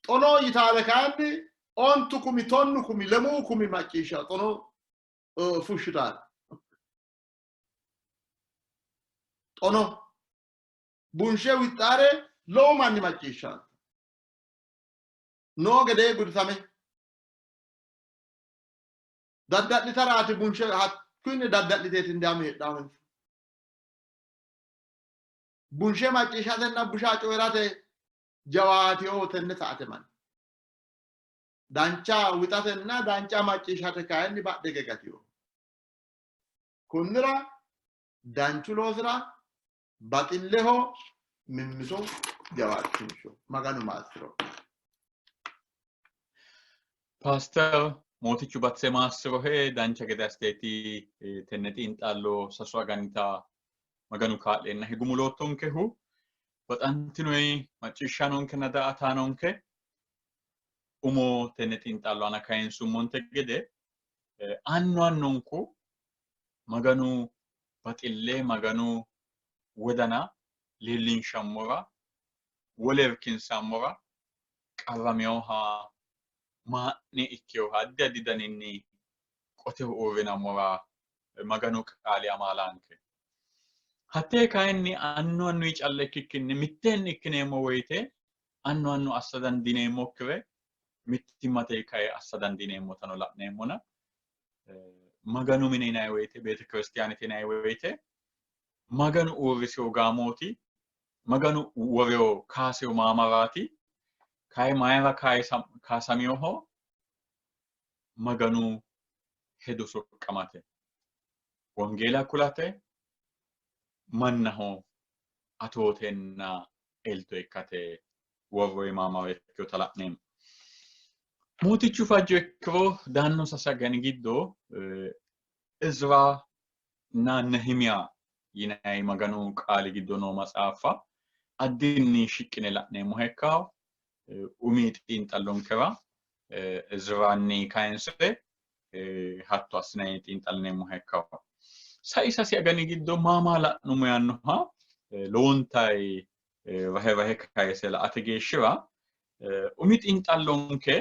tono yitale kandi ontu kumi tonnu kumi lemu kumi machisha tono fushitare tono bunshe witare lo manni machisha no gede gursame daddali tarati bunshe hat kunne daddali tete ndame dawen bunshe machisha tenna busha coyrate jawati o tenne saate man dancha witatenna dancha machisha te kayni badde gegatiyo kunnira danchu losira batilleho mimmiso jawachisho maganu maestro Pastor mootichu batse maestro he dancha gede asteti tenneti intallo sasu aganita maganu kaa'lenna higumulottonkehu baxantinoi macciishshanonke nada'atanonke umo tenneti intallo ana kayinsumonte gede annonku maganu baxille maganu wodana liilinshammora wolerkinsammora qarrameyooha maa'ne ikkeyooha addi addi daninni qoteho uurrinammora maganu qaali amaalanke hattee kayinni annui calla ikkikkinni mitteenni ikkineemmo woyte annu assa dandineemmokkire mittimmatee kae assa dandineemmotano la'neemmona maganu mine yinayi woyte beete kiristiyaanete yinayi woyte maganu uurriseyo gaamoti maganu wareo kaaseo maamarati kai maayara kaasamioho maganu hedo soqqamate wongela kulate mannaho atootenna elto ikkate warro maamare ikkeo tala'neemo mootichu fajjo ikkiro daanno sasagani giddo Ezra na Nehemiya yinay maganu qaali giddo noo matsaafa addinni shiqqine la'neemmoha ikkawo umi xiinxallonkera Ezraanni kayinse hatto assinay xiinxallineemmoha ikkawo sai sasi agani giddo maamaa la'nummo yaannoha lowontayi rahe kayise la'ate geeshshira umi xiinxallonke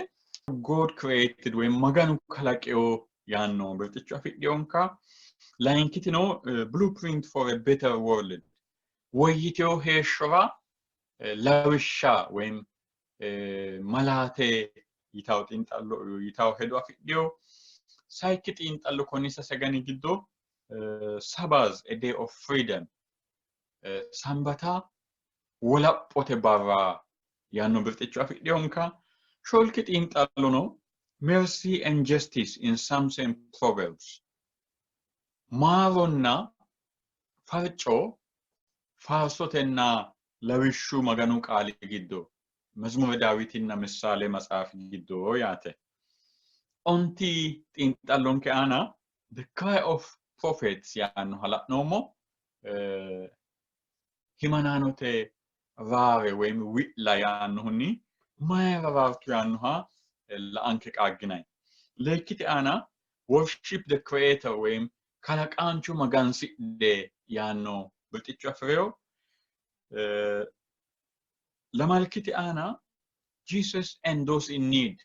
God created woyim maganu kalaqeo yaanno birxichu afidhiyonka ላይንኪትኖ blueprint for a better world ወይቴው ሄሽራ ለውሻ ወይም መላቴ ይታው ጢንጣሎ ይታው ሄዶ አፍዲዮ ሳይክ ጢንጣሎ ኮኒሳ ሰገኒ ግዶ ሳባዝ a day of freedom ሳምባታ ወላጶቴ ባራ ያኖ ብርጥቹ አፍዲዮንካ ሾልክ ጢንጣሎ ነው mercy and justice in Psalms and Proverbs Maronna farco farsotenna lawishu maganu qaali giddo mazmure dawitinna misale matsaafi giddo yaate onti xiinxallonke ana the cry of prophets yaanno hala'noommo himananote vaare woyim wi'la yaannohunni mayra vaartu yaannoha la'anke qaagginay lekkite ana worship the creator woyim kalaqaanchu magansidhe yaanno birxichu afireo lamalkiti ana Jesus and those in need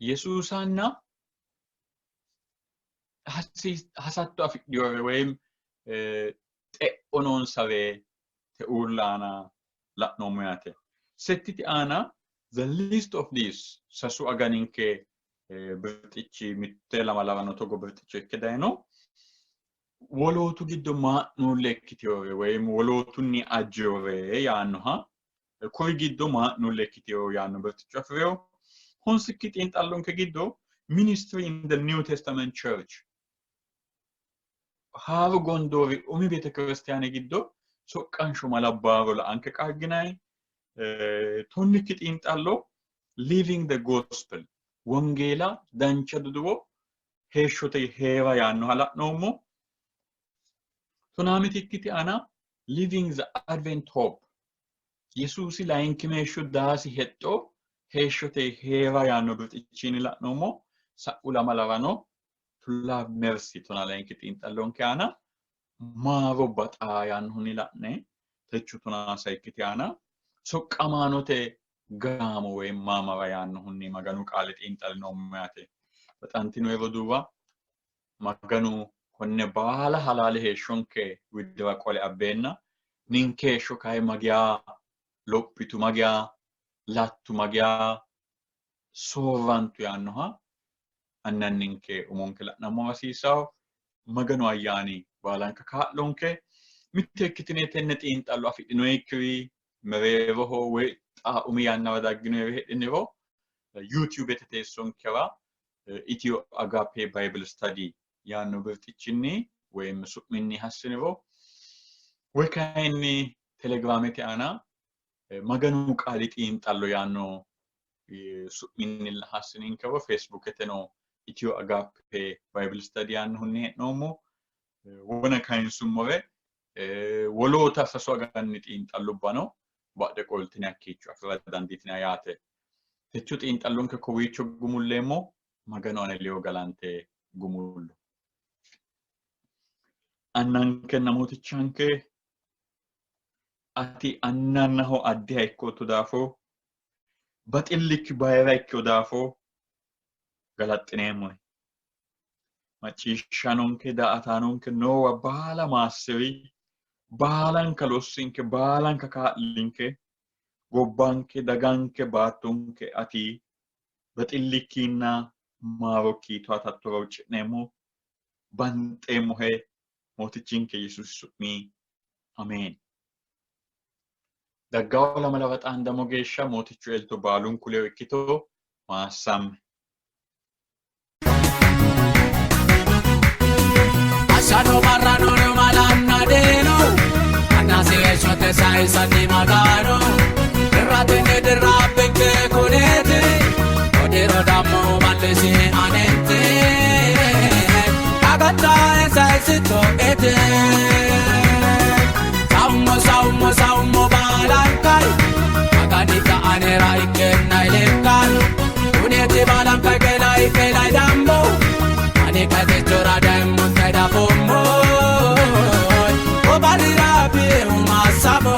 yesuusanna hasatto afidhiyore woyim xe'onoon sawe te'ullaana la'noommo yaate settiti ana the least of this sasu aganinke birxichi mitte lama lavano togo birxicho ikke dayno wolotu giddo maa'nuulle ikkitiyore woyim wolotunni ajjore yaannoha kuri giddo maa'nuulle ikkitiyo yaanno birxichu afireo honsikki xiinxallonke giddo ministry in the New Testament Church haaru gondoori umi beete kiristiyaane giddo soqqanshuma labbaaro la'anke qaagginay tonnikki xiinxallo living the gospel wongeela dancha duduwo heeshshote heera yaannoha la'noommo Tonamitikiti ana living the Advent hope. Yesusi lainkimeshu dasi hetto heeshote heera yaanno birxichini la'noommo sa'ula malavano tulla mercy tona lainkiti inxallonke ana maaro baxaa yaannohuni la'ne techu tona saikkiti ana soqqamaanote gaamo woyim maamara yaannohunni maganu qaali xiinxallinoommo yaate baxantino ero duuba maganu konne baala halaale heeshshonke widdira qole abbeenna ninke heeshsho kayi magiyaa lophitu magiyaa lattu magiyaa soorrantu yaannoha annanninke umonke la'nammo hasiisaho maganu ayyaani baalanka kaa'lonke mitte ikkitine tenne xiinxallo afidhinoyikkiri mereeroho woy umi yannara dagginoyiri hedhiniro YouTubete teessonkera Ethio Agape Bible Study yaanno birxichinni woyim su'minni hassiniro woy kayinni telegramete ana maganu qaali xiinxallo yaanno su'minni hassininkero facebookete no Ethio Agape Bible Study yaannohunni he'noommo wona kayinsummore woloota sasu aganni xiinxallubbano badhe qoltine hakkiicho afira dandiitina yaate techu xiinxallonke kowiicho gumulleemmo maganu ane liyo galante gumullo annanke namootichanke ati annannaho addiha ikkootu daafo baxillikki bayira ikkeyo daafo galaxxineemmone macciishshanonke daa''ataanonke noowa baala maassiri baalanka lossinke baalanka kaa'linke gobbanke daganke baattonke ati baxillikkiinna maarokki to'atattora hucci'neemmo banxeemmohe mootichinke Yesuusi su'mii Ameen. Daggawa lama lafaxaan damo geesha mootichu elto baaluun kulee ikkitoo maassam. Asano marrano no malanna deno anase shote sai sani magano derratene derrapeke kolete odero damo malesi anente agata sai sito ete saumo balankai agadita anera ikenna ilekan unete balankai kelai dambo ane kate chora dambo kada pommo o barira pe masabo